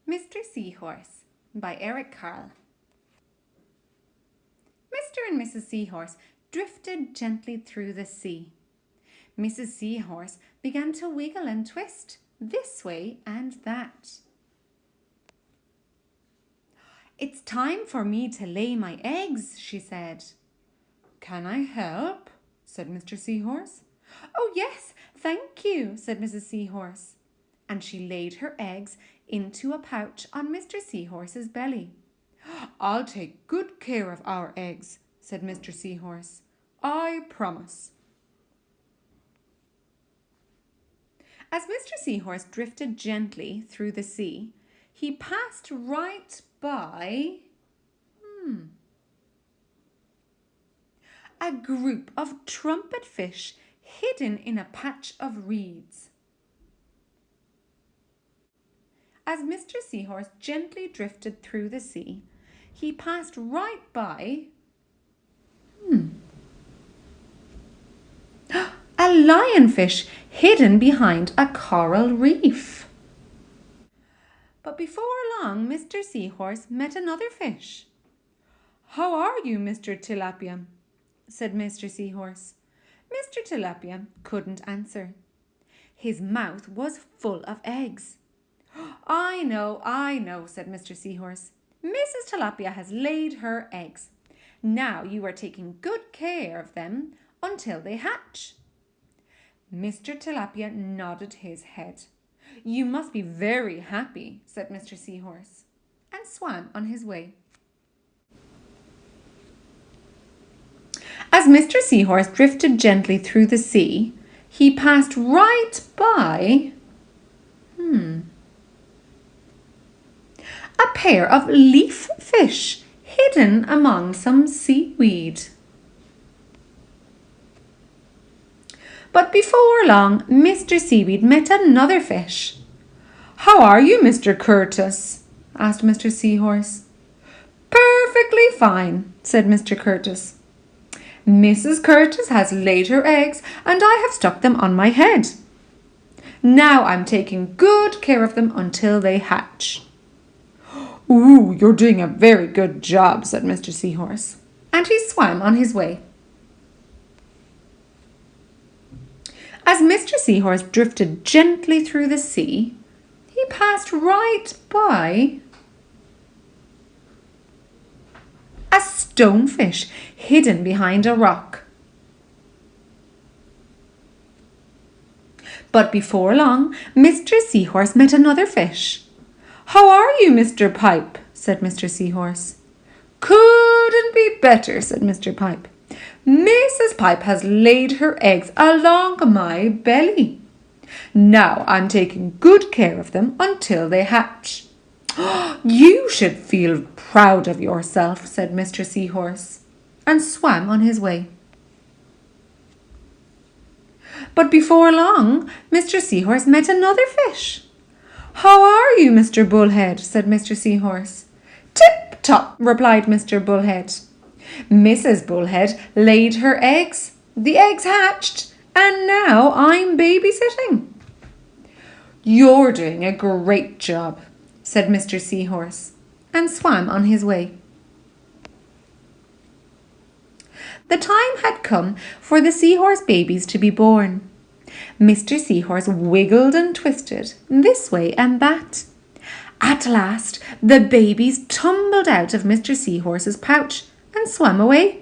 Mr. Seahorse by Carle. Mr. and Mrs. Seahorse drifted gently through the sea. Mrs. Seahorse began to wiggle and twist this way and that. "It's time for me to lay my eggs," she said. "Can I help?" said Mr. Seahorse. "Oh yes, thank you," said Mrs. Seahorse. And she laid her eggs into a pouch on Mr. Seahorse's belly. "I'll take good care of our eggs," said Mr. Seahorse. "I promise." As Mr. Seahorse drifted gently through the sea, he passed right by a group of trumpet fish hidden in a patch of reeds. As Mr. Seahorse gently drifted through the sea, he passed right by a lionfish hidden behind a coral reef. But before long, Mr. Seahorse met another fish. "How are you, Mr. Tilapia?" said Mr. Seahorse. Mr. Tilapia couldn't answer. His mouth was full of eggs. I know," said Mr. Seahorse. "Mrs. Tilapia has laid her eggs. Now you are taking good care of them until they hatch." Mr. Tilapia nodded his head. "You must be very happy," said Mr. Seahorse, and swam on his way. As Mr. Seahorse drifted gently through the sea, he passed right by a pair of leaf fish hidden among some seaweed. But before long, Mr. Seaweed met another fish. "How are you, Mr. Curtis?" asked Mr. Seahorse. "Perfectly fine," said Mr. Curtis. "Mrs. Curtis has laid her eggs and I have stuck them on my head. Now I'm taking good care of them until they hatch." "Ooh, you're doing a very good job," said Mr. Seahorse, and he swam on his way. As Mr. Seahorse drifted gently through the sea, he passed right by a stonefish hidden behind a rock. But before long, Mr. Seahorse met another fish. "How are you, Mr. Pipe?" said Mr. Seahorse. "Couldn't be better," said Mr. Pipe. "Mrs. Pipe has laid her eggs along my belly. Now I'm taking good care of them until they hatch." "You should feel proud of yourself," said Mr. Seahorse, and swam on his way. But before long, Mr. Seahorse met another fish. "How are you, Mr. Bullhead?" said Mr. Seahorse. "Tip-top," replied Mr. Bullhead. "Mrs. Bullhead laid her eggs, the eggs hatched, and now I'm babysitting." "You're doing a great job," said Mr. Seahorse, and swam on his way. The time had come for the seahorse babies to be born. Mr. Seahorse wiggled and twisted this way and that. At last, the babies tumbled out of Mr. Seahorse's pouch and swam away.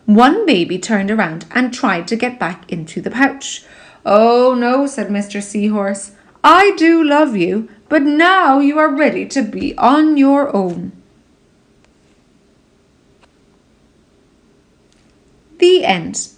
One baby turned around and tried to get back into the pouch. "Oh no," said Mr. Seahorse. "I do love you, but now you are ready to be on your own." The end.